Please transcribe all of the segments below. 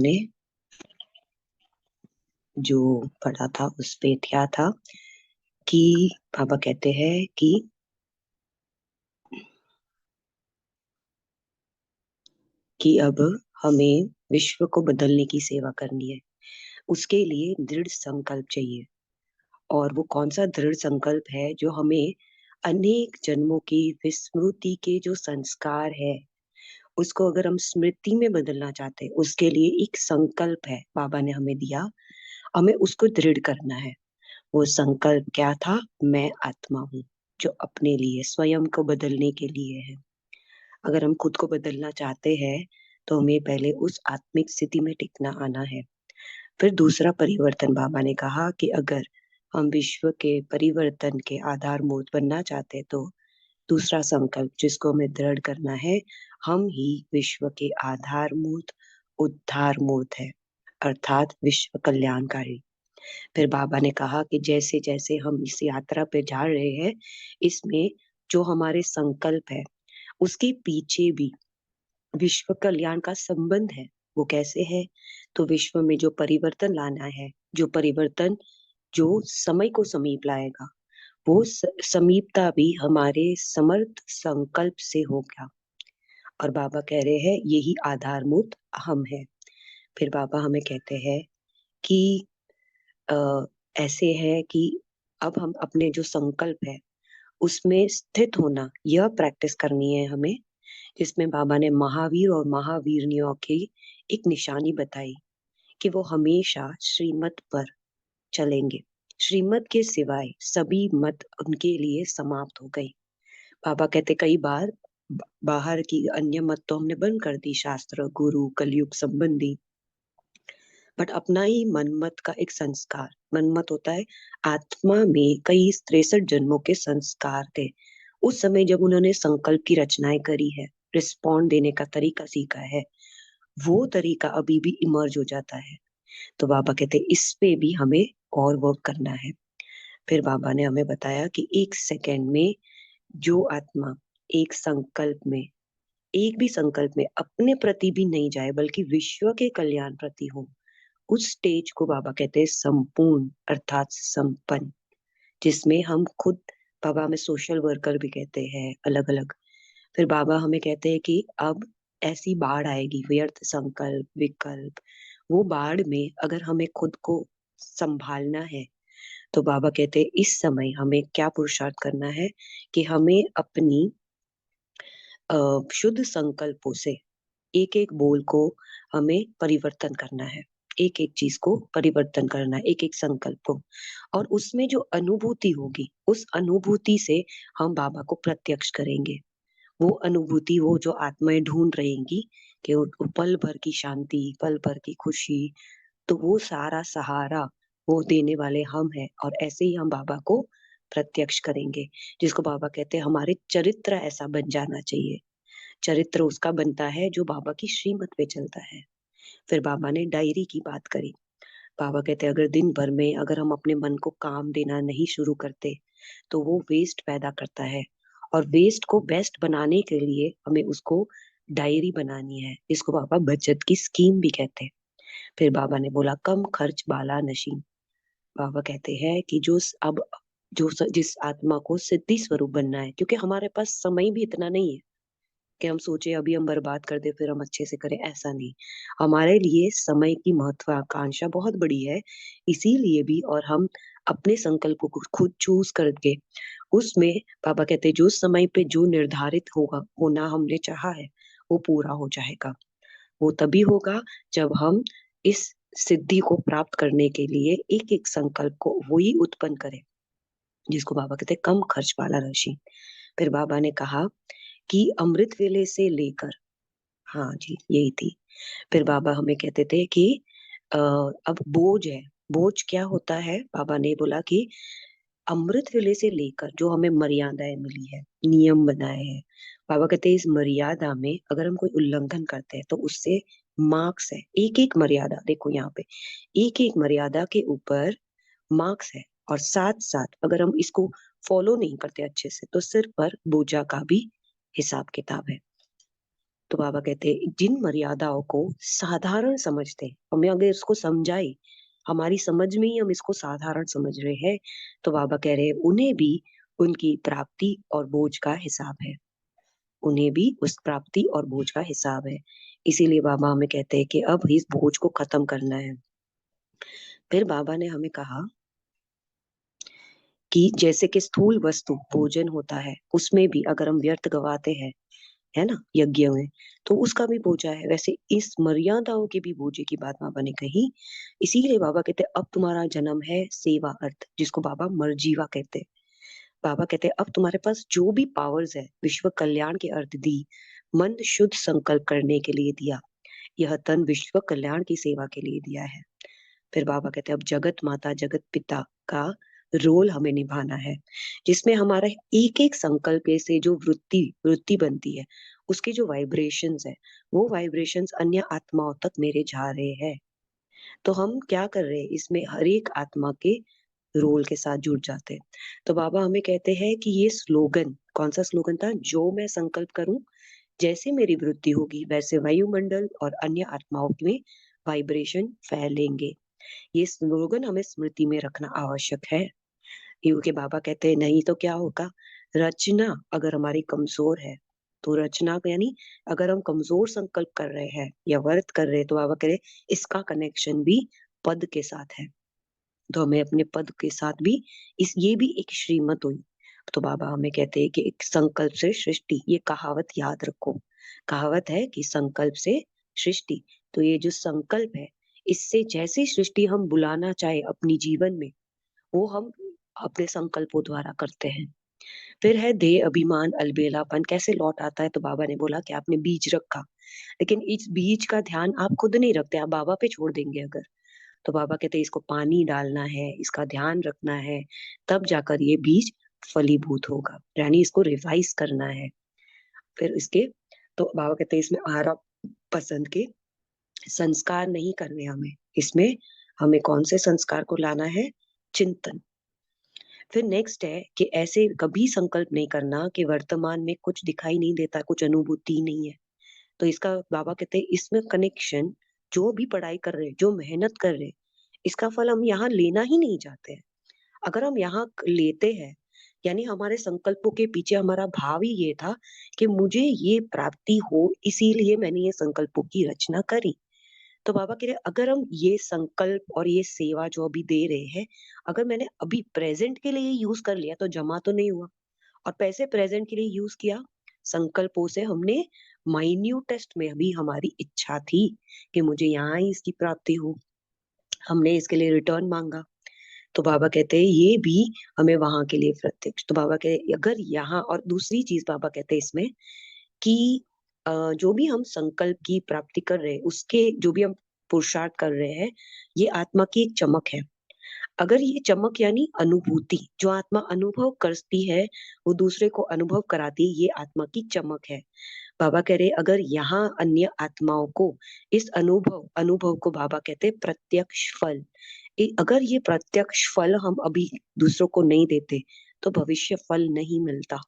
ने जो पढ़ा था उस पे क्या था कि बाबा कहते हैं कि अब हमें विश्व को बदलने की सेवा करनी है। उसके लिए दृढ़ संकल्प चाहिए। और वो कौन सा दृढ़ संकल्प है जो हमें अनेक जन्मों की विस्मृति के जो संस्कार है उसको अगर हम स्मृति में बदलना चाहते हैं, उसके लिए एक संकल्प है बाबा ने हमें दिया। हमें उसको दृढ़ करना है। वो संकल्प क्या था? मैं आत्मा हूँ, जो अपने लिए स्वयं को बदलने के लिए है। अगर हम खुद को बदलना चाहते हैं तो हमें पहले उस आत्मिक स्थिति में टिकना आना है। फिर दूसरा परिवर्तन बाबा ने कहा कि अगर हम विश्व के परिवर्तन के आधारभूत बनना चाहते हैं तो दूसरा संकल्प जिसको हमें दृढ़ करना है, हम ही विश्व के आधारभूत उद्धारमूर्त है, अर्थात विश्व कल्याणकारी। फिर बाबा ने कहा कि जैसे जैसे हम इस यात्रा पे जा रहे हैं, इसमें जो हमारे संकल्प है उसके पीछे भी विश्व कल्याण का संबंध है। वो कैसे है? तो विश्व में जो परिवर्तन लाना है, जो परिवर्तन जो समय को समीप लाएगा, वो समीपता भी हमारे समर्थ संकल्प से होगा। और बाबा कह रहे हैं यही आधारभूत हम है। फिर बाबा हमें कहते हैं कि अ, ऐसे है कि अब हम अपने जो संकल्प है उसमें स्थित होना, यह प्रैक्टिस करनी है हमें। जिसमें बाबा ने महावीर और महावीरनियों की एक निशानी बताई कि वो हमेशा श्रीमत पर चलेंगे। श्रीमत के सिवाय सभी मत उनके लिए समाप्त हो गई। बाबा कहते कई बार बाहर की अन्य मत तो हमने बंद कर दी, शास्त्र, गुरु, कलयुग संबंधी, बट अपना ही मनमत का एक संस्कार। मनमत होता है आत्मा में कई 63 जन्मों के संस्कार थे। उस समय जब उन्होंने संकल्प की रचनाएं करी है, रिस्पॉन्ड देने का तरीका सीखा है, वो तरीका अभी भी इमर्ज हो जाता है। तो बाबा कहते इस पे भी हमें और वर्क करना है। फिर बाबा ने हमें बताया कि एक सेकेंड में जो आत्मा एक संकल्प में, एक भी संकल्प में अपने प्रति भी नहीं जाए बल्कि विश्व के कल्याण प्रति हो, उस स्टेज को बाबा कहते हैं संपूर्ण अर्थात संपन्न। जिसमें हम खुद, बाबा हमें सोशल वर्कर भी कहते हैं अलग अलग। फिर बाबा हमें कहते हैं कि अब ऐसी बाढ़ आएगी, व्यर्थ संकल्प विकल्प, वो बाढ़ में अगर हमें खुद को संभालना है तो बाबा कहते हैं इस समय हमें क्या पुरुषार्थ करना है कि हमें अपनी शुद्ध संकल्पों से एक एक बोल को हमें परिवर्तन करना है। एक एक चीज को परिवर्तन करना है, एक एक संकल्प को। और उसमें जो अनुभूति होगी उस अनुभूति से हम बाबा को प्रत्यक्ष करेंगे। वो अनुभूति, वो जो आत्माएं ढूंढ रहेंगी कि वो पल भर की शांति, पल भर की खुशी, तो वो सारा सहारा वो देने वाले हम हैं। और ऐसे ही हम बाबा को प्रत्यक्ष करेंगे, जिसको बाबा कहते हैं हमारे चरित्र ऐसा बन जाना चाहिए। चरित्र उसका बनता है जो बाबा की श्रीमत पे चलता है। फिर बाबा ने डायरी की बात करी। बाबा कहते हैं अगर दिन भर में अगर हम अपने मन को काम देना नहीं शुरू करते तो वो वेस्ट पैदा करता है। और वेस्ट को बेस्ट बनाने के लिए हमें उसको डायरी बनानी है, इसको बाबा बचत की स्कीम भी कहते हैं। फिर बाबा ने बोला कम खर्च बाला नशीं। बाबा कहते हैं कि अब जिस आत्मा को सिद्धि स्वरूप बनना है, क्योंकि हमारे पास समय भी इतना नहीं है कि हम सोचे अभी हम बर्बाद कर दे फिर हम अच्छे से करें, ऐसा नहीं। हमारे लिए समय की महत्वाकांक्षा बहुत बड़ी है। इसीलिए भी और हम अपने संकल्प को खुद चूज करके उसमें, बाबा कहते हैं जो समय पे जो निर्धारित होगा होना हमने चाहा है वो पूरा हो जाएगा। वो तभी होगा जब हम इस सिद्धि को प्राप्त करने के लिए एक एक संकल्प को वही उत्पन्न करें, जिसको बाबा कहते हैं कम खर्च वाला राशि। फिर बाबा ने कहा कि अमृत वेले से लेकर, हाँ जी यही थी। फिर बाबा हमें कहते थे कि अब बोझ है। बोझ क्या होता है? बाबा ने बोला कि अमृत वेले से लेकर जो हमें मर्यादाएं मिली है, नियम बनाए हैं, बाबा कहते हैं इस मर्यादा में अगर हम कोई उल्लंघन करते हैं तो उससे मार्क्स है। एक एक मर्यादा देखो यहाँ पे, एक एक मर्यादा के ऊपर मार्क्स है। और साथ साथ अगर हम इसको फॉलो नहीं करते अच्छे से तो सिर पर बोझा का भी हिसाब किताब है। तो बाबा कहते हैं जिन मर्यादाओं को साधारण समझते हैं, हमें अगर इसको समझाए, हमारी समझ में ही हम इसको साधारण समझ रहे हैं, तो बाबा कह रहे हैं उन्हें भी उनकी प्राप्ति और बोझ का हिसाब है। उन्हें भी उस प्राप्ति और बोझ का हिसाब है। इसीलिए बाबा हमें कहते हैं कि अब इस बोझ को खत्म करना है। फिर बाबा ने हमें कहा कि जैसे कि स्थूल वस्तु भोजन होता है, उसमें भी अगर हम व्यर्थ गवाते हैं, है ना, यज्ञ में, तो उसका भी बोझा है। वैसे इस मर्यादाओं के भी बोझे की बात बाबा ने कही। इसीलिए बाबा कहते अब तुम्हारा जन्म है सेवा अर्थ, जिसको बाबा मर्जीवा कहते हैं। बाबा कहते अब तुम्हारे पास जो भी पावर्स है विश्व कल्याण के अर्थ दी, मन शुद्ध संकल्प करने के लिए दिया, यह तन विश्व कल्याण की सेवा के लिए दिया है। फिर बाबा कहते हैं अब जगत माता जगत पिता का रोल हमें निभाना है, जिसमें हमारा एक एक संकल्प से जो वृत्ति वृत्ति बनती है, उसके जो वाइब्रेशंस है, वो वाइब्रेशंस अन्य आत्माओं तक मेरे जा रहे हैं। तो हम क्या कर रहे हैं, इसमें हर एक आत्मा के रोल के साथ जुड़ जाते हैं। तो बाबा हमें कहते हैं कि ये स्लोगन, कौन सा स्लोगन था, जो मैं संकल्प करूं, जैसे मेरी वृत्ति होगी वैसे वायुमंडल और अन्य आत्माओं में वाइब्रेशन फैलेंगे। ये स्लोगन हमें स्मृति में रखना आवश्यक है, क्योंकि बाबा कहते हैं नहीं तो क्या होगा, रचना अगर हमारी कमजोर है, तो रचना यानी अगर हम कमजोर संकल्प कर रहे हैं या व्रत कर रहे हैं, तो बाबा कह रहे इसका कनेक्शन भी पद के साथ है। तो हमें अपने पद के साथ भी इस ये भी एक श्रीमत हुई। तो बाबा हमें कहते हैं कि एक संकल्प से सृष्टि, ये कहावत याद रखो। कहावत है कि संकल्प से सृष्टि। तो ये जो संकल्प है, इससे जैसी सृष्टि हम बुलाना चाहे अपनी जीवन में, वो हम अपने संकल्पों द्वारा करते हैं। फिर है देह अभिमान अलबेलापन कैसे लौट आता है। तो बाबा ने बोला कि आपने बीज रखा, लेकिन इस बीज का ध्यान आप खुद नहीं रखते, आप बाबा पे छोड़ देंगे अगर। तो बाबा कहते हैं इसको पानी डालना है, इसका ध्यान रखना है, तब जाकर ये बीज फलीभूत होगा, यानी इसको रिवाइज करना है। फिर इसके, तो बाबा कहते हैं इसमें आरा पसंद के संस्कार नहीं करने हमें, इसमें हमें कौन से संस्कार को लाना है, चिंतन। फिर नेक्स्ट है कि ऐसे कभी संकल्प नहीं करना कि वर्तमान में कुछ दिखाई नहीं देता, कुछ अनुभूति नहीं है। तो इसका बाबा कहते हैं इसमें कनेक्शन, जो भी पढ़ाई कर रहे, जो मेहनत कर रहे, इसका फल हम यहाँ लेना ही नहीं चाहते हैं। अगर हम यहाँ लेते हैं, यानी हमारे संकल्पों के पीछे हमारा भाव ही ये था कि मुझे ये प्राप्ति हो, इसीलिए मैंने ये संकल्पों की रचना करी। तो बाबा कह रहे अगर हम ये संकल्प और ये सेवा जो अभी दे रहे हैं, अगर मैंने अभी प्रेजेंट के लिए यूज कर लिया तो जमा तो नहीं हुआ, और पैसे प्रेजेंट के लिए यूज किया, संकल्पों से हमने माइन्यूटेस्ट में अभी हमारी इच्छा थी कि मुझे यहाँ ही इसकी प्राप्ति हो, हमने इसके लिए रिटर्न मांगा। तो बाबा कहते हैं ये भी हमें वहां के लिए प्रत्यक्ष। तो बाबा कहते अगर यहाँ, और दूसरी चीज बाबा कहते हैं इसमें कि जो भी हम संकल्प की प्राप्ति कर रहे हैं, उसके जो भी हम पुरुषार्थ कर रहे हैं, ये आत्मा की एक चमक है। अगर ये चमक यानी अनुभूति, जो आत्मा अनुभव करती है, वो दूसरे को अनुभव कराती है, ये आत्मा की चमक है। बाबा कह रहे अगर यहाँ अन्य आत्माओं को इस अनुभव अनुभव को बाबा कहते हैं प्रत्यक्ष फल, अगर ये प्रत्यक्ष फल हम अभी दूसरों को नहीं देते, तो भविष्य फल नहीं मिलता।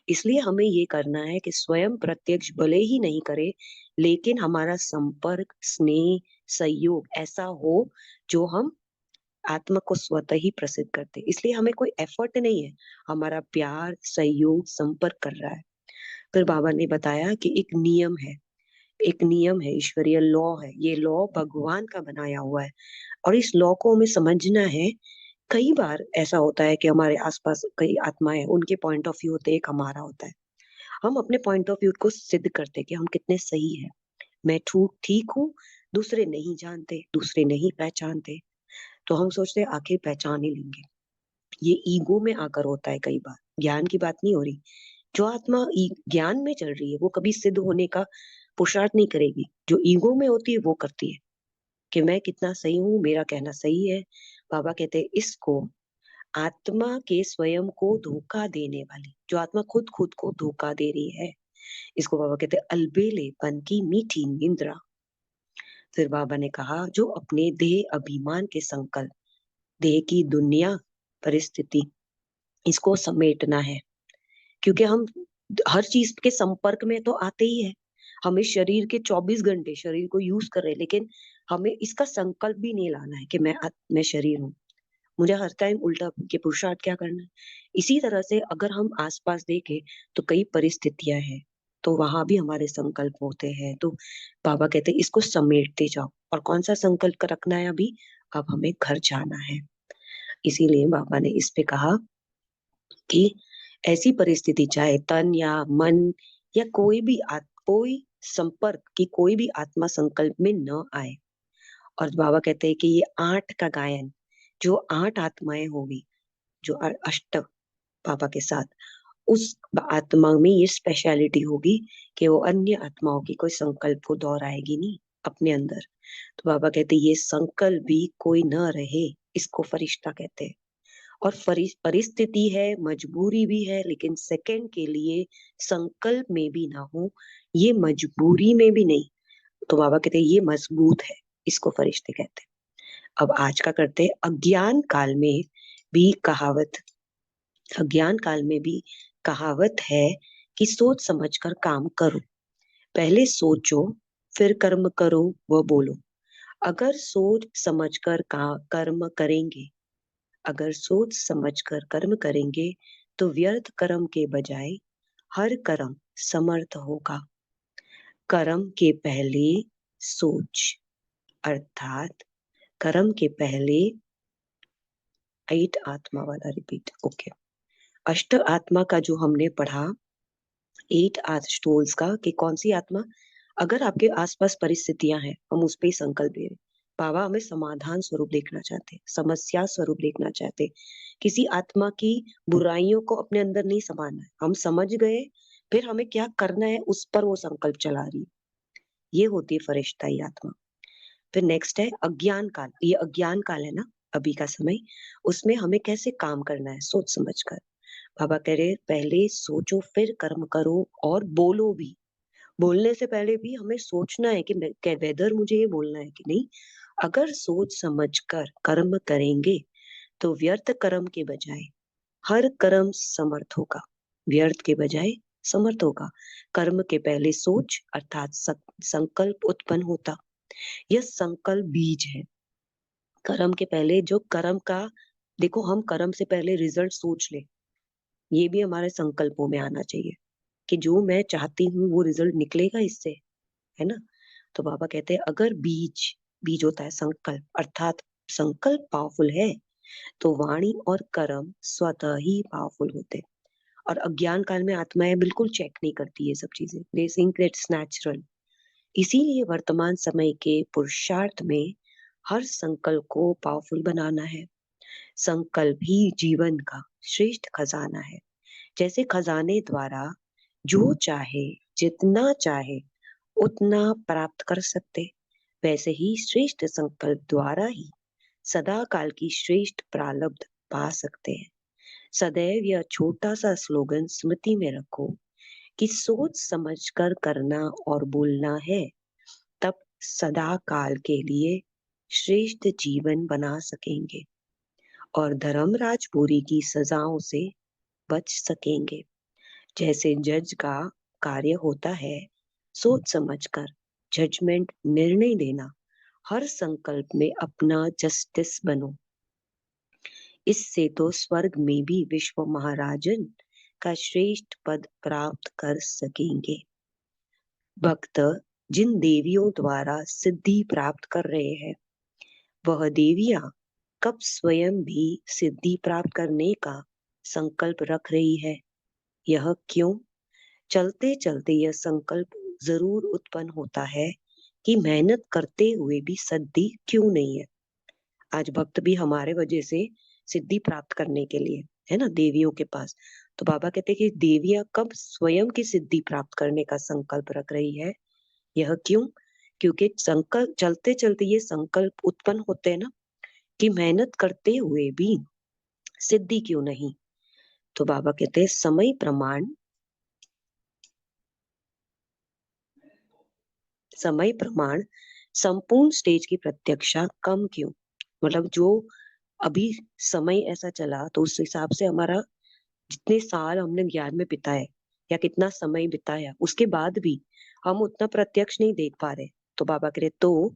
इसलिए हमें ये करना है कि स्वयं प्रत्यक्ष भले ही नहीं करे, लेकिन हमारा संपर्क, स्नेह, सहयोग ऐसा हो जो हम आत्मा को स्वतः ही प्रसिद्ध करते। इसलिए हमें कोई एफर्ट नहीं है, हमारा प्यार, सहयोग, संपर्क कर रहा है। फिर बाबा ने बताया कि एक नियम है, एक नियम है, ईश्वरीय लॉ है, ये लॉ भगवान का बनाया हुआ है, और इस लॉ को हमें समझना है। कई बार ऐसा होता है कि हमारे आसपास कई आत्माएं, उनके पॉइंट ऑफ व्यू होते हैं, एक हमारा होता है। हम अपने पॉइंट ऑफ व्यू को सिद्ध करते हैं कि हम कितने सही है, मैं ठीक हूँ, दूसरे नहीं जानते, दूसरे नहीं पहचानते। तो हम सोचते हैं आखिर पहचान ही लेंगे। ये ईगो में आकर होता है कई बार, ज्ञान की बात नहीं हो रही। जो आत्मा ज्ञान में चल रही है, वो कभी सिद्ध होने का पुरुषार्थ नहीं करेगी। जो ईगो में होती है वो करती है कि मैं कितना सही हूँ, मेरा कहना सही है। बाबा कहते हैं इसको आत्मा के स्वयं को धोखा देने वाली, जो आत्मा खुद खुद को धोखा दे रही है, इसको बाबा कहते हैं अलबेलेपन की मीठी निंद्रा। फिर बाबा ने कहा जो अपने देह अभिमान के संकल्प, देह की दुनिया, परिस्थिति, इसको समेटना है। क्योंकि हम हर चीज के संपर्क में तो आते ही है, हमें शरीर के 24 घंटे शरीर को यूज कर रहे हैं, लेकिन हमें इसका संकल्प भी नहीं लाना है कि मैं शरीर हूँ, मुझे हर टाइम उल्टा के पुरुषार्थ क्या करना है। इसी तरह से अगर हम आसपास देखें तो कई परिस्थितियां हैं, तो वहां भी हमारे संकल्प होते हैं। तो बाबा कहते हैं इसको समेटते जाओ, और कौन सा संकल्प रखना है अभी, अब हमें घर जाना है। इसीलिए बाबा ने इस पे कहा कि ऐसी परिस्थिति चाहे तन या मन या कोई संपर्क की कोई भी आत्मा संकल्प में न आए। और बाबा कहते हैं कि ये 8 का गायन, जो 8 आत्माएं होगी, जो अष्ट बाबा के साथ, उस आत्मा में ये स्पेशलिटी होगी कि वो अन्य आत्माओं की कोई संकल्प को दोहराएगी नहीं अपने अंदर। तो बाबा कहते हैं ये संकल्प भी कोई न रहे, इसको फरिश्ता कहते हैं। और परिस्थिति है, मजबूरी भी है, लेकिन सेकंड के लिए संकल्प में भी ना हो, ये मजबूरी में भी नहीं। तो बाबा कहते हैं ये मजबूत है, इसको फरिश्ते कहते हैं। अब आज का करते हैं भी कहावत अज्ञान काल में भी कहावत है कि सोच समझकर काम करो। पहले सोचो, फिर कर्म करो व बोलो। अगर सोच समझकर का कर्म करेंगे अगर सोच समझकर कर्म करेंगे तो व्यर्थ कर्म के बजाय हर कर्म समर्थ होगा। कर्म के पहले सोच, अर्थात कर्म के पहले 8 आत्मा वाला रिपीट, ओके। अष्ट आत्मा का जो हमने पढ़ा, 8 स्टोल्स का, कि कौन सी आत्मा, अगर आपके आसपास परिस्थितियां हैं, हम उस पे ही संकल्प ले रहे। बाबा हमें समाधान स्वरूप देखना चाहते, समस्या स्वरूप देखना चाहते। किसी आत्मा की बुराइयों को अपने अंदर नहीं समाना है, हम समझ गए, फिर हमें क्या करना है उस पर वो संकल्प चला रही है। ये होती है फरिश्ताई आत्मा। फिर नेक्स्ट है अज्ञान काल। ये अज्ञान काल है ना, अभी का समय, उसमें हमें कैसे काम करना है, सोच समझ कर। बाबा कह रहे पहले सोचो फिर कर्म करो और बोलो भी। बोलने से पहले भी हमें सोचना है कि वेदर मुझे ये बोलना है कि नहीं। अगर सोच समझ कर कर्म करेंगे तो व्यर्थ कर्म के बजाय हर कर्म समर्थ होगा। व्यर्थ के बजाय समर्थ होगा। कर्म के पहले सोच, अर्थात संकल्प उत्पन्न होता। यह संकल्प बीज है। कर्म के पहले जो कर्म का, देखो हम कर्म से पहले रिजल्ट सोच ले, ये भी हमारे संकल्पों में आना चाहिए कि जो मैं चाहती हूँ वो रिजल्ट निकलेगा इससे, है ना। तो बाबा कहते हैं अगर बीज बीज होता है संकल्प, अर्थात संकल्प पावरफुल है तो वाणी और कर्म स्वतः ही पावरफुल होते हैं। और अज्ञान काल में आत्माएं बिल्कुल चेक नहीं करती ये सब चीजें, दे थिंक इट्स नेचुरल। इसीलिए वर्तमान समय के पुरुषार्थ में हर संकल्प को पावरफुल बनाना है। संकल्प ही जीवन का श्रेष्ठ खजाना है। जैसे खजाने द्वारा जो चाहे जितना चाहे उतना प्राप्त कर सकते, वैसे ही श्रेष्ठ संकल्प द्वारा ही सदा काल की श्रेष्ठ प्रारब्ध पा सकते हैं। सदैव यह छोटा सा स्लोगन स्मृति में रखो कि सोच समझकर करना और बोलना है, तब सदा काल के लिए श्रेष्ठ जीवन बना सकेंगे और धर्मराजपुरी की सजाओं से बच सकेंगे। जैसे जज का कार्य होता है सोच समझकर जजमेंट निर्णय देना, हर संकल्प में अपना जस्टिस बनो। इससे तो स्वर्ग में भी विश्व महाराजन का श्रेष्ठ पद प्राप्त कर सकेंगे। भक्त जिन देवियों द्वारा सिद्धि प्राप्त कर रहे हैं, वह देवियां कब स्वयं भी सिद्धि प्राप्त करने का संकल्प रख रही है। यह क्यों? चलते चलते यह संकल्प जरूर उत्पन्न होता है कि मेहनत करते हुए भी सिद्धि क्यों नहीं है। आज भक्त भी हमारे वजह से सिद्धि प्राप्त करने के लिए है ना देवियों के पास। तो बाबा कहते हैं कि देवियां कब स्वयं की सिद्धि प्राप्त करने का संकल्प रख रही है। यह क्यों? क्योंकि संकल्प चलते चलते ये संकल्प उत्पन्न होते हैं ना कि मेहनत करते हुए भी सिद्धि क्यों नहीं। तो बाबा कहते हैं समय प्रमाण संपूर्ण स्टेज की प्रत्यक्षा कम क्यों। मतलब जो अभी समय ऐसा चला तो उस हिसाब से हमारा जितने साल हमने ज्ञान में बिताए या कितना समय बिताया उसके बाद भी हम उतना प्रत्यक्ष नहीं देख पा रहे। तो बाबा कह रहे तो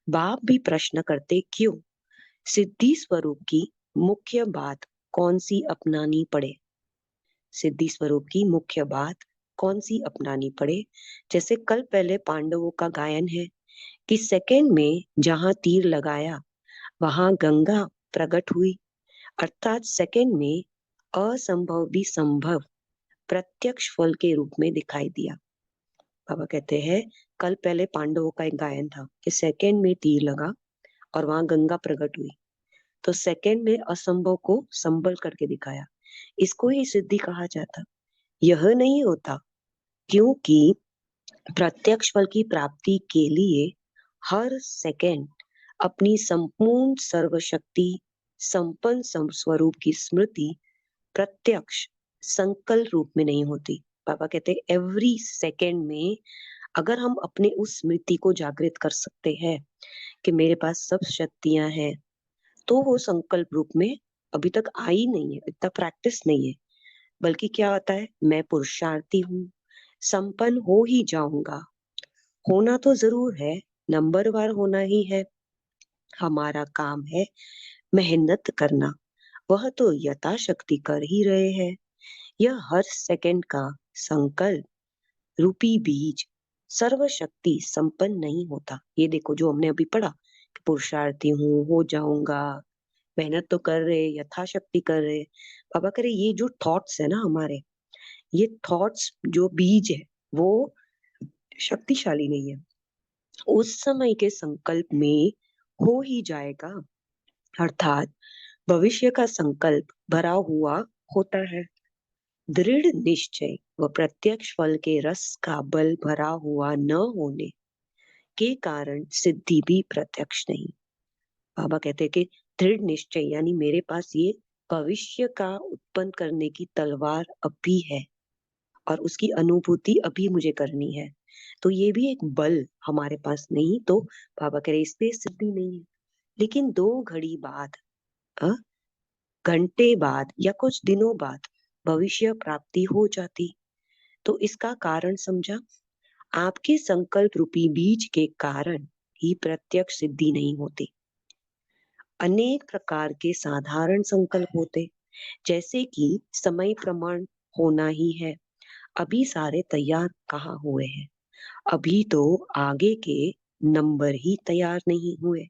बाप भी प्रश्न करते क्यों, सिद्धि स्वरूप की मुख्य बात कौन सी अपनानी पड़े। सिद्धि स्वरूप की मुख्य बात कौन सी अपनानी पड़े। जैसे कल पहले पांडवों का गायन है कि सेकंड में जहां तीर लगाया वहां गंगा प्रकट हुई, अर्थात सेकंड में असंभव भी संभव प्रत्यक्ष फल के रूप में दिखाई दिया। बाबा कहते हैं कल पहले पांडवों का एक गायन था कि सेकंड में तीर लगा और वहां गंगा प्रकट हुई, तो सेकंड में असंभव को संभल करके दिखाया। इसको ही सिद्धि कहा जाता। यह नहीं होता क्योंकि प्रत्यक्ष फल की प्राप्ति के लिए हर सेकंड अपनी संपूर्ण सर्वशक्ति संपन्न स्वरूप की स्मृति प्रत्यक्ष संकल्प रूप में नहीं होती। पापा कहते हैं एवरी सेकंड में अगर हम अपने उस स्मृति को जागृत कर सकते हैं कि मेरे पास सब शक्तियां हैं, तो वो संकल्प रूप में अभी तक आई नहीं है, इतना प्रैक्टिस नहीं है। बल्कि क्या होता है, मैं पुरुषार्थी हूँ, संपन्न हो ही जाऊंगा। होना तो जरूर है, नंबरवार होना ही है। हमारा काम है मेहनत करना, वह तो यथाशक्ति कर ही रहे हैं। यह हर सेकंड का संकल्प रूपी बीज सर्वशक्ति संपन्न नहीं होता। ये देखो जो हमने अभी पढ़ा कि पुरुषार्थी हूँ, हो जाऊंगा, मेहनत तो कर रहे, यथाशक्ति कर रहे। बाबा करे ये जो थॉट्स है ना हमारे, ये थॉट्स जो बीज है वो शक्तिशाली नहीं है। उस समय के संकल्प में हो ही जाएगा, अर्थात भविष्य का संकल्प भरा हुआ होता है। दृढ़ निश्चय व प्रत्यक्ष फल के रस का बल भरा हुआ न होने के कारण सिद्धि भी प्रत्यक्ष नहीं। बाबा कहते हैं कि दृढ़ निश्चय यानी मेरे पास ये भविष्य का उत्पन्न करने की तलवार अभी है और उसकी अनुभूति अभी मुझे करनी है, तो ये भी एक बल हमारे पास नहीं, तो बाबा कह रहे इसलिए सिद्धि नहीं है। लेकिन 2 घड़ी बाद, अ, घंटे बाद या कुछ दिनों बाद भविष्य प्राप्ति हो जाती। तो इसका कारण समझा, आपके संकल्प रूपी बीज के कारण ही प्रत्यक्ष सिद्धि नहीं होती। अनेक प्रकार के साधारण संकल्प होते, जैसे कि समय प्रमाण होना ही है। अभी सारे तैयार कहाँ हुए हैं, अभी तो आगे के नंबर ही तैयार नहीं हुए,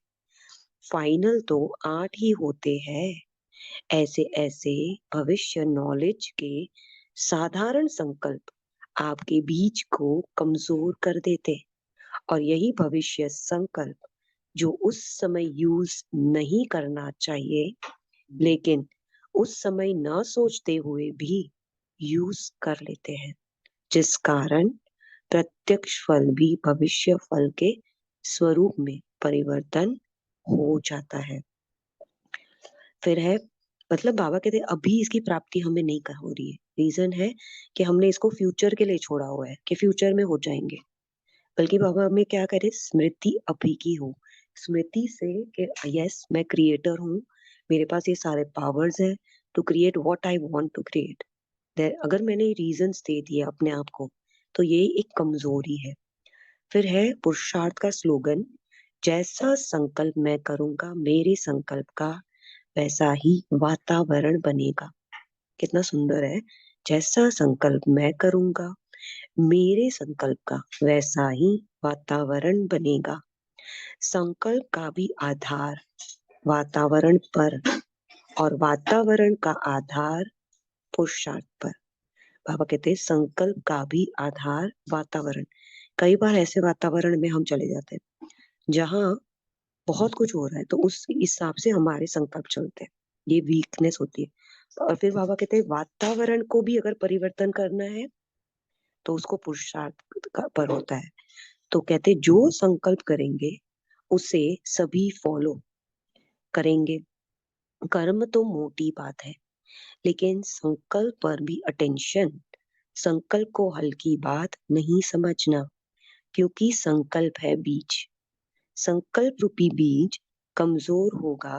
फाइनल तो 8 ही होते हैं। ऐसे ऐसे भविष्य नॉलेज के साधारण संकल्प आपके बीज को कमजोर कर देते, और यही भविष्य संकल्प जो उस समय यूज नहीं करना चाहिए, लेकिन उस समय न सोचते हुए भी यूज कर लेते हैं, जिस कारण प्रत्यक्ष फल भी भविष्य फल के स्वरूप में परिवर्तन हो जाता है। फिर है, मतलब बाबा कहते हैं अभी इसकी प्राप्ति हमें नहीं कर हो रही है। रीजन है कि हमने इसको फ्यूचर के लिए छोड़ा हुआ है कि फ्यूचर में हो जाएंगे। बल्कि बाबा हमें क्या करे, स्मृति अभी की हो, स्मृति से कि यस मैं क्रिएटर हूँ, मेरे पास ये सारे पावर्स हैं to create what I want to create. अगर मैंने रीजंस दे दिए अपने आप को, तो ये एक कमजोरी है। फिर है पुरुषार्थ का स्लोगन, जैसा संकल्प मैं करूंगा मेरे संकल्प का वैसा ही वातावरण बनेगा। कितना सुंदर है, जैसा संकल्प मैं करूंगा मेरे संकल्प का वैसा ही वातावरण बनेगा। संकल्प का भी आधार वातावरण पर और वातावरण का आधार पुरुषार्थ पर। बाबा कहते हैं संकल्प का भी आधार वातावरण। कई बार ऐसे वातावरण में हम चले जाते हैं जहाँ बहुत कुछ हो रहा है, तो उस हिसाब से हमारे संकल्प चलते हैं, ये वीकनेस होती है। और फिर बाबा कहते हैं वातावरण को भी अगर परिवर्तन करना है तो उसको पुरुषार्थ पर होता है। तो कहते हैं जो संकल्प करेंगे उसे सभी फॉलो करेंगे। कर्म तो मोटी बात है, लेकिन संकल्प पर भी अटेंशन, संकल्प को हल्की बात नहीं समझना, क्योंकि संकल्प है बीज। संकल्प रूपी बीज कमजोर होगा,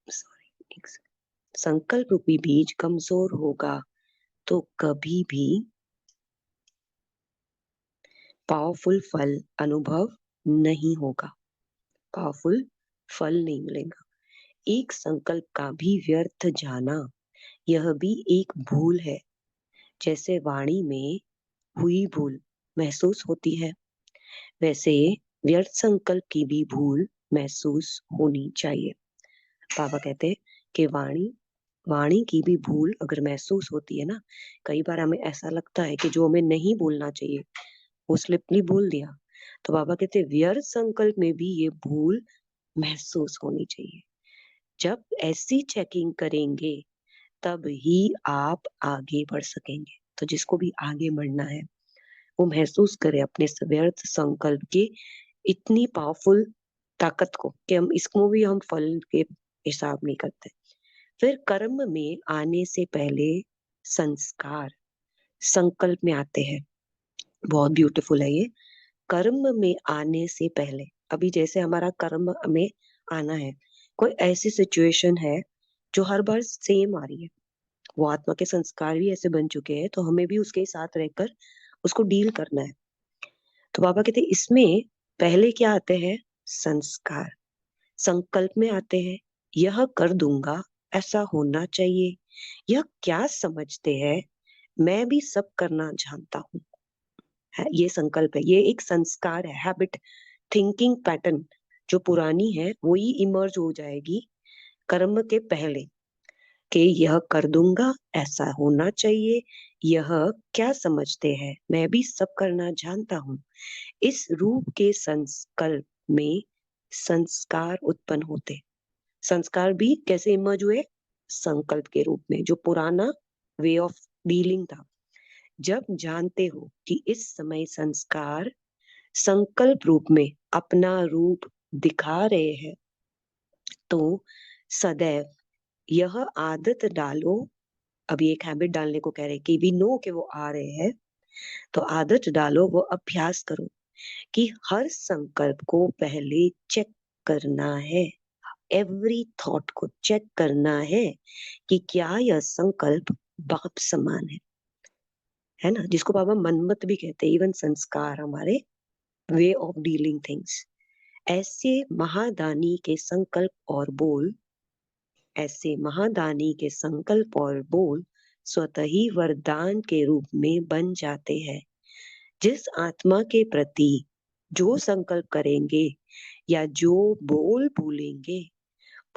सॉरी, संकल्प रूपी बीज कमजोर होगा तो कभी भी पावरफुल फल अनुभव नहीं होगा, पावरफुल फल नहीं मिलेगा। एक संकल्प का भी व्यर्थ जाना, यह भी एक भूल है। जैसे वाणी में हुई भूल महसूस होती है, वैसे व्यर्थ संकल्प की भी भूल महसूस होनी चाहिए। बाबा कहते हैं कि वाणी वाणी की भी भूल अगर महसूस होती है ना, कई बार हमें ऐसा लगता है कि जो हमें नहीं बोलना चाहिए वो स्लिपली बोल दिया, तो बाबा कहते हैं व्यर्थ संकल्प में भी ये भूल महसूस होनी चाहिए। जब ऐसी चेकिंग करेंगे तब ही आप आगे बढ़ सकेंगे। तो जिसको भी आगे बढ़ना है वो महसूस करे अपने व्यर्थ संकल्प के इतनी पावरफुल ताकत को कि हम इसको भी हम फल के हिसाब नहीं करते। फिर कर्म में आने से पहले संस्कार संकल्प में आते हैं। बहुत ब्यूटीफुल है ये। कर्म में आने से पहले, अभी जैसे हमारा कर्म में आना है, कोई ऐसी सिचुएशन है जो हर बार सेम आ रही है, वो आत्मा के संस्कार भी ऐसे बन चुके हैं, तो हमें भी उसके साथ रहकर उसको डील करना है। तो बाबा कहते हैं इसमें पहले क्या आते हैं? संस्कार। संकल्प में आते हैं यह कर दूंगा, ऐसा होना चाहिए, यह क्या समझते हैं, मैं भी सब करना जानता हूँ। ये संकल्प है, ये एक संस्कार है, हैबिट, थिंकिंग पैटर्न जो पुरानी है वही इमर्ज हो जाएगी कर्म के पहले, कि यह कर दूंगा, ऐसा होना चाहिए, यह क्या समझते हैं, मैं भी सब करना जानता हूँ। इस रूप के संकल्प में संस्कार उत्पन्न होते। संस्कार भी कैसे इमर्ज हुए? संकल्प के रूप में, जो पुराना वे ऑफ डीलिंग था। जब जानते हो कि इस समय संस्कार संकल्प रूप में अपना रूप दिखा रहे हैं, तो सदैव यह आदत डालो। अभी एक हैबिट डालने को कह रहे हैं कि वी नो कि वो आ रहे हैं, तो आदत डालो, वो अभ्यास करो कि हर संकल्प को पहले चेक करना है। एवरी थॉट को चेक करना है कि क्या यह संकल्प बाप समान है ना, जिसको बाबा मनमत भी कहते हैं। इवन संस्कार हमारे वे ऑफ डीलिंग थिंग्स, ऐसे महादानी के संकल्प और बोल, ऐसे महादानी के संकल्प और बोल स्वतः ही वरदान के रूप में बन जाते हैं। जिस आत्मा के प्रति जो संकल्प करेंगे या जो बोल बोलेंगे,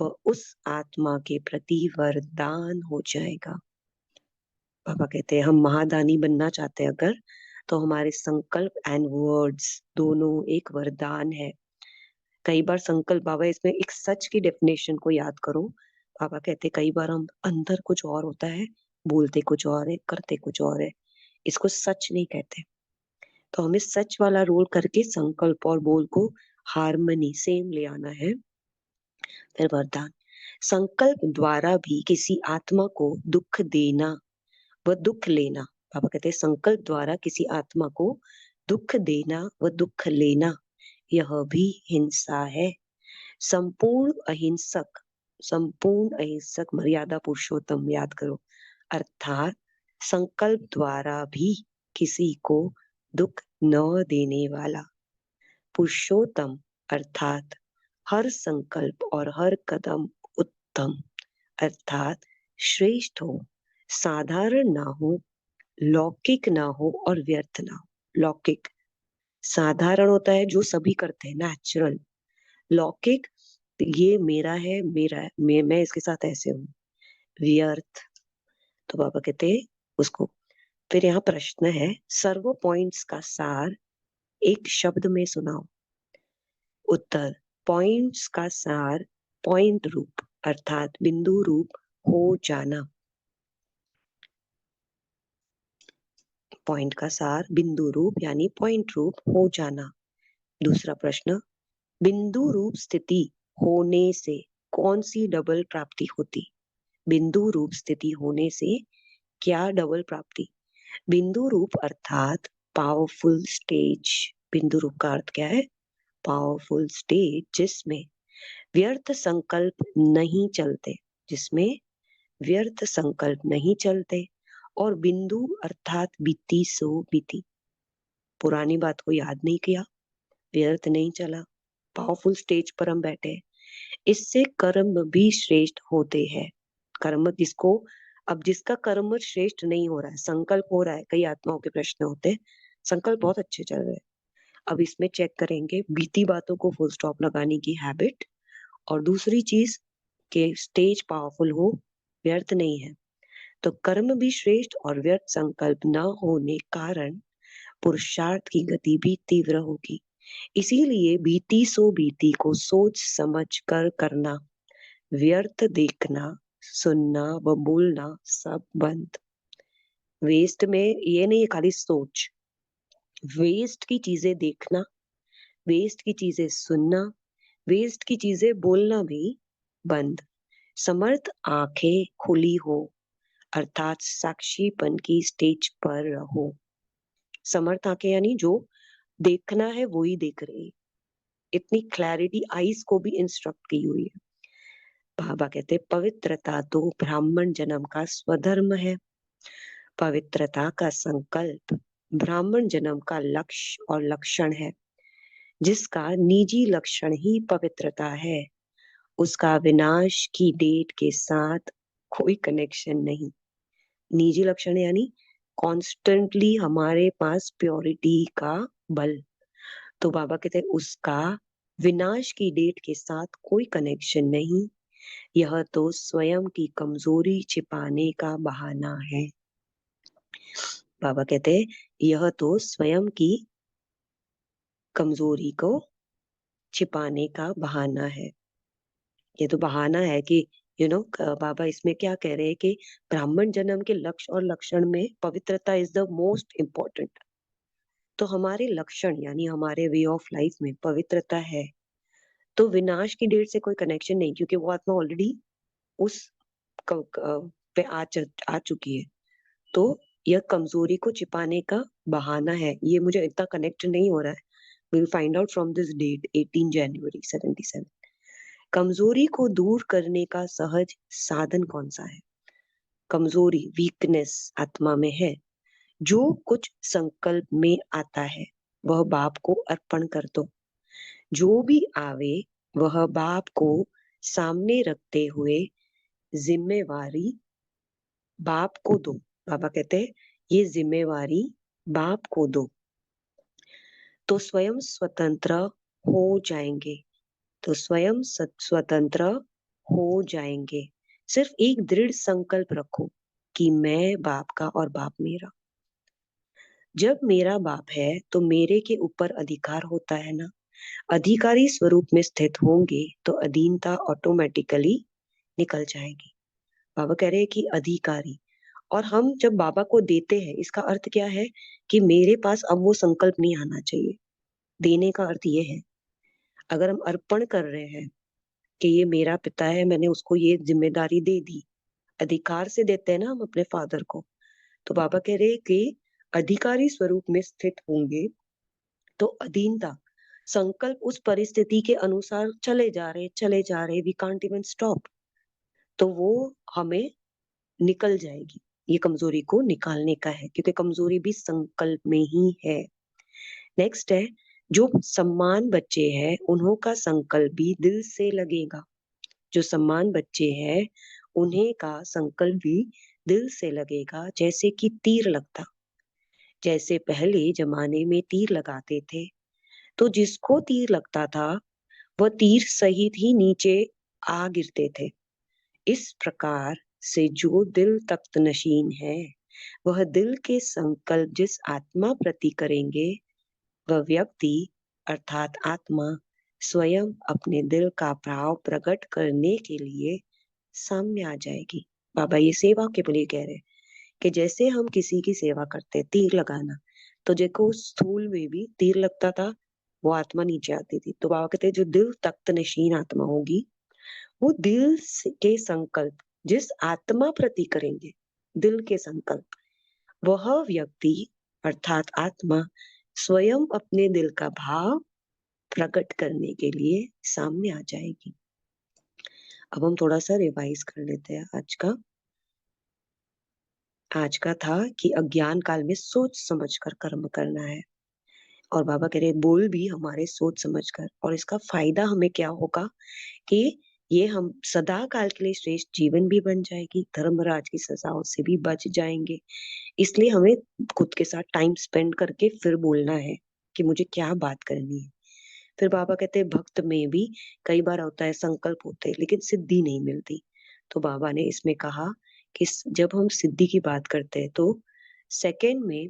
वह उस आत्मा के प्रति वरदान हो जाएगा। बाबा कहते हैं हम महादानी बनना चाहते हैं अगर, तो हमारे संकल्प एंड वर्ड्स दोनों एक वरदान है। कई बार संकल्प, बाबा इसमें एक सच की डेफिनेशन को याद करो। बाबा कहते कई बार हम अंदर कुछ और होता है, बोलते कुछ और है, करते कुछ और है, इसको सच नहीं कहते। तो हमें सच वाला रोल करके संकल्प और बोल को हारमनी सेम ले आना है। फिर वरदान, संकल्प द्वारा भी किसी आत्मा को दुख देना व दुख लेना। बाबा कहते हैं संकल्प द्वारा किसी आत्मा को दुख देना व दुख लेना, यह भी हिंसा है। संपूर्ण अहिंसक, संपूर्ण अहिंसक मर्यादा पुरुषोत्तम याद करो, अर्थात संकल्प द्वारा भी किसी को दुख न देने वाला पुरुषोत्तम, अर्थात हर संकल्प और हर कदम उत्तम, अर्थात श्रेष्ठ हो, साधारण ना हो, लौकिक ना हो और व्यर्थ ना हो। लौकिक, साधारण होता है जो सभी करते हैं, नेचुरल। लौकिक, ये मेरा है, मेरा है, मैं इसके साथ ऐसे हूँ। व्यर्थ, तो बाबा कहते हैं उसको। फिर यहाँ प्रश्न है, सर्व पॉइंट्स का सार एक शब्द में सुनाओ। उत्तर, पॉइंट्स का सार पॉइंट रूप अर्थात बिंदु रूप हो जाना। पॉइंट का सार बिंदु रूप यानी पॉइंट रूप हो जाना। दूसरा प्रश्न, बिंदु रूप स्थिति होने से कौन सी डबल प्राप्ति होती? बिंदु रूप स्थिति होने से क्या डबल प्राप्ति? बिंदु रूप अर्थात पावरफुल स्टेज। बिंदु रूप का अर्थ क्या है? पावरफुल स्टेज जिसमें व्यर्थ संकल्प नहीं चलते, जिसमें व्यर्थ संकल्प नहीं चलते, और बिंदु अर्थात बीती सो बीती, पुरानी बात को याद नहीं किया, व्यर्थ नहीं चला, पावरफुल स्टेज पर हम बैठे हैं। इससे कर्म भी श्रेष्ठ होते हैं। कर्म जिसको, अब जिसका कर्म श्रेष्ठ नहीं हो रहा है, संकल्प हो रहा है, कई आत्माओं के प्रश्न होते हैं, संकल्प बहुत अच्छे चल रहे हैं, अब इसमें चेक करेंगे बीती बातों को फुल स्टॉप लगाने की हैबिट, और दूसरी चीज के स्टेज पावरफुल हो, व्यर्थ नहीं है। तो कर्म भी श्रेष्ठ और व्यर्थ संकल्प न होने कारण पुरुषार्थ की गति भी तीव्र होगी। इसीलिए बीती सो बीती को सोच समझ कर करना, व्यर्थ देखना, सुनना व बोलना सब बंद। वेस्ट में ये नहीं है खाली सोच, वेस्ट की चीजें देखना, वेस्ट की चीजें सुनना, वेस्ट की चीजें बोलना भी बंद। समर्थ आंखें खुली हो, अर्थात साक्षीपन की स्टेज पर रहो। समर्थ आंखें यानी जो देखना है वो ही देख रही है, इतनी क्लैरिटी आईज को भी इंस्ट्रक्ट की हुई है। बाबा कहते पवित्रता तो ब्राह्मण जन्म का स्वधर्म है। पवित्रता का संकल्प ब्राह्मण जन्म का लक्ष्य और लक्षण है। जिसका निजी लक्षण ही पवित्रता है, उसका विनाश की डेट के साथ कोई कनेक्शन नहीं। निजी लक्षण यानी कॉन्स्टेंटली हमारे पास प्योरिटी का बल, तो बाबा कहते हैं उसका विनाश की डेट के साथ कोई कनेक्शन नहीं। यह तो स्वयं की कमजोरी छिपाने का बहाना है। बाबा कहते हैं यह तो स्वयं की कमजोरी को छिपाने का बहाना है। ये तो बहाना है कि बाबा इसमें क्या कह रहे हैं कि ब्राह्मण जन्म के लक्ष्य और लक्षण में पवित्रता इज द मोस्ट इम्पोर्टेंट। तो हमारे लक्षण यानी हमारे वे ऑफ लाइफ में पवित्रता है, तो विनाश की डेट से कोई कनेक्शन नहीं, क्योंकि वो आत्मा ऑलरेडी उस पे आ चुकी है। तो यह कमजोरी को छिपाने का बहाना है, ये मुझे इतना कनेक्ट नहीं हो रहा है। Will find out from this date 18 January 77। कमजोरी को दूर करने का सहज साधन कौन सा है? कमजोरी वीकनेस आत्मा में है। जो कुछ संकल्प में आता है वह बाप को अर्पण कर दो। जो भी आवे वह बाप को सामने रखते हुए जिम्मेवारी बाप को दो। बाबा कहते हैं ये जिम्मेवारी बाप को दो, तो स्वयं स्वतंत्र हो जाएंगे। तो स्वयं स्वतंत्र हो जाएंगे। सिर्फ एक दृढ़ संकल्प रखो कि मैं बाप का और बाप मेरा। जब मेरा बाप है तो मेरे के ऊपर अधिकार होता है ना। अधिकारी स्वरूप में स्थित होंगे तो अधीनता ऑटोमेटिकली निकल जाएगी। बाबा कह रहे हैं कि अधिकारी, और हम जब बाबा को देते हैं इसका अर्थ क्या है कि मेरे पास अब वो संकल्प नहीं आना चाहिए। देने का अर्थ ये है, अगर हम अर्पण कर रहे हैं कि ये मेरा पिता है, मैंने उसको ये जिम्मेदारी दे दी, अधिकार से देते हैं ना हम अपने फादर को। तो बाबा कह रहे हैं कि अधिकारी स्वरूप में स्थित होंगे तो अधीनता, संकल्प उस परिस्थिति के अनुसार चले जा रहे, वी कांट इवन स्टॉप, तो वो हमें निकल जाएगी। ये कमजोरी को निकालने का है, क्योंकि कमजोरी भी संकल्प में ही है। नेक्स्ट है, जो सम्मान बच्चे हैं उन्हों का संकल्प भी दिल से लगेगा। जो सम्मान बच्चे हैं उन्हें का संकल्प भी दिल से लगेगा, जैसे कि तीर लगता। जैसे पहले जमाने में तीर लगाते थे, तो जिसको तीर लगता था वह तीर सहित ही नीचे आ गिरते थे। इस प्रकार से जो दिल तख्त नशीन है, वह दिल के संकल्प जिस आत्मा प्रति करेंगे, वह व्यक्ति अर्थात आत्मा स्वयं अपने दिल का भाव प्रकट करने के लिए सामने आ जाएगी। बाबा ये सेवा के लिए कह रहे हैं कि जैसे हम किसी की सेवा करते हैं, तीर लगाना, तो देखो स्थूल में भी तीर लगता था, वो आत्मा नीचे आती थी। तो बाबा कहते हैं जो दिल तख्त नशीन आत्मा होगी, वो के संकल्प जिस आत्मा प्रति करेंगे, दिल के संकल्प, वह व्यक्ति अर्थात आत्मा स्वयं अपने दिल का भाव प्रकट करने के लिए सामने आ जाएगी। अब हम थोड़ा सा रिवाइज कर लेते हैं आज का। आज का था कि अज्ञान काल में सोच समझ कर कर्म करना है। और बाबा कह रहे बोल भी हमारे सोच समझ कर, और इसका फायदा हमें क्या होगा कि ये हम सदा काल के लिए श्रेष्ठ जीवन भी बन जाएगी, धर्मराज की सजाओं से भी बच जाएंगे। इसलिए हमें खुद के साथ टाइम स्पेंड करके फिर बोलना है कि मुझे क्या बात करनी है। फिर बाबा कहते हैं भक्त में भी कई बार होता है, संकल्प होते हैं लेकिन सिद्धि नहीं मिलती। तो बाबा ने इसमें कहा कि जब हम सिद्धि की बात करते हैं तो सेकंड में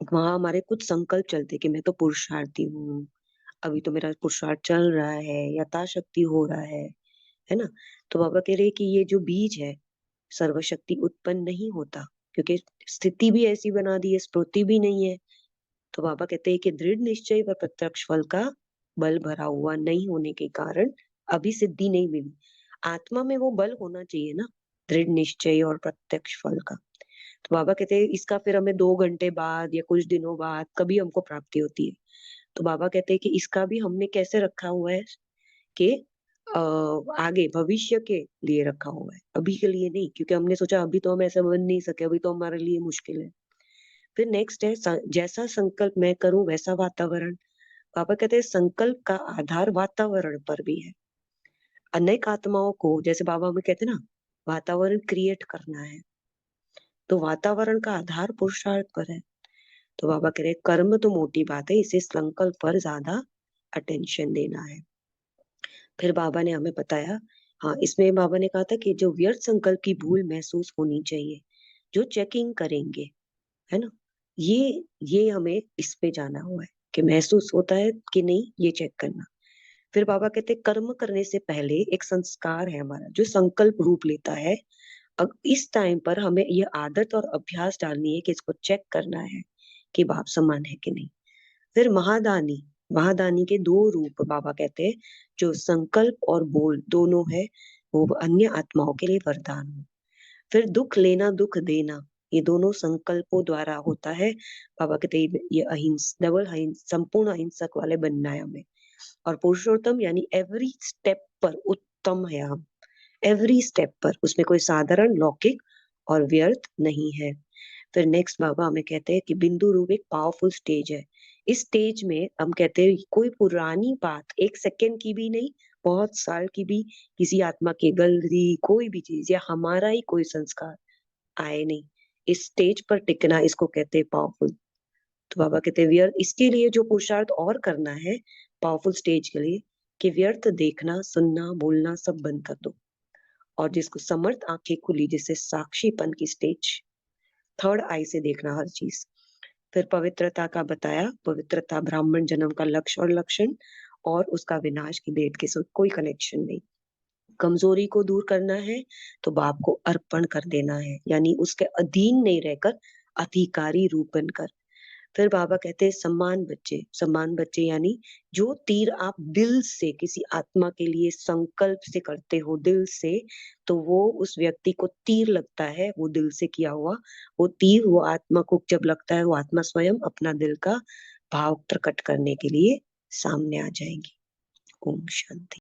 वहां हमारे कुछ संकल्प चलते हैं कि मैं तो पुरुषार्थी हूँ, अभी तो मेरा पुरुषार्थ चल रहा है, यथाशक्ति हो रहा है ना। तो बाबा कह रहे हैं कि ये जो बीज है सर्वशक्ति उत्पन्न नहीं होता, क्योंकि स्थिति भी ऐसी बना दी है, स्फूर्ति भी नहीं है। तो बाबा कहते हैं कि दृढ़ निश्चय व प्रत्यक्ष फल का बल भरा हुआ नहीं होने के कारण अभी सिद्धि नहीं मिली। आत्मा में वो बल होना चाहिए ना, दृढ़ निश्चय और प्रत्यक्ष फल का। तो बाबा कहते हैं इसका फिर हमें 2 घंटे बाद या कुछ दिनों बाद कभी हमको प्राप्ति होती है। तो बाबा कहते हैं कि इसका भी हमने कैसे रखा हुआ है कि आगे भविष्य के लिए रखा हुआ है, अभी के लिए नहीं, क्योंकि हमने सोचा अभी तो हम ऐसा बन नहीं सके, अभी तो हमारे लिए मुश्किल है। फिर नेक्स्ट है जैसा संकल्प मैं करूं वैसा वातावरण। पापा कहते हैं संकल्प का आधार वातावरण पर भी है। अनेक आत्माओं को, जैसे बाबा हमें कहते हैं ना, वातावरण क्रिएट करना है, तो वातावरण का आधार पुरुषार्थ पर है। तो बाबा कह रहे कर्म तो मोटी बात है, इसे संकल्प पर ज्यादा अटेंशन देना है। फिर बाबा ने हमें बताया, हाँ इसमें बाबा ने कहा था कि जो व्यर्थ संकल्प की भूल महसूस होनी चाहिए, जो चेकिंग करेंगे, है ना, ये हमें इस पे जाना हुआ है कि महसूस होता है कि नहीं, ये चेक करना। फिर बाबा कहते हैं कर्म करने से पहले एक संस्कार है हमारा जो संकल्प रूप लेता है। अब इस टाइम पर हमें ये आदत और अभ्यास डालनी है कि इसको चेक करना है कि बाप समान है कि नहीं। फिर महादानी, महादानी के 2 रूप बाबा कहते हैं, जो संकल्प और बोल दोनों है, वो अन्य आत्माओं के लिए वरदान हो। फिर दुख लेना दुख देना, ये दोनों संकल्पों द्वारा होता है। बाबा कहते हैं ये अहिंस डबल अहिंस संपूर्ण अहिंसक वाले बनना है हमें। और पुरुषोत्तम यानी एवरी स्टेप पर उत्तम है हम, एवरी स्टेप पर, उसमें कोई साधारण लौकिक और व्यर्थ नहीं है। फिर नेक्स्ट बाबा हमें कहते हैं कि बिंदु रूप एक पावरफुल स्टेज है। इस स्टेज में हम कहते हैं कोई पुरानी बात 1 सेकेंड की भी नहीं, बहुत साल की भी, किसी आत्मा की गलती कोई भी चीज या हमारा ही कोई संस्कार आए नहीं, इस स्टेज पर टिकना, इसको कहते हैं पावरफुल। तो बाबा कहते हैं व्यर्थ, इसके लिए जो पुरुषार्थ और करना है पावरफुल स्टेज के लिए, कि व्यर्थ देखना सुनना बोलना सब बंद कर दो, और जिसको समर्थ आंखें खुली, जिससे साक्षीपन की स्टेज, थर्ड आई से देखना हर चीज। फिर पवित्रता का बताया, पवित्रता ब्राह्मण जन्म का लक्ष्य और लक्षण, और उसका विनाश की भेद के साथ कोई कनेक्शन नहीं। कमजोरी को दूर करना है तो बाप को अर्पण कर देना है, यानी उसके अधीन नहीं रहकर अधिकारी रूप बनकर। फिर बाबा कहते हैं सम्मान बच्चे, सम्मान बच्चे यानी जो तीर आप दिल से किसी आत्मा के लिए संकल्प से करते हो दिल से, तो वो उस व्यक्ति को तीर लगता है, वो दिल से किया हुआ वो तीर, वो आत्मा को जब लगता है, वो आत्मा स्वयं अपना दिल का भाव प्रकट करने के लिए सामने आ जाएंगी। ओम शांति।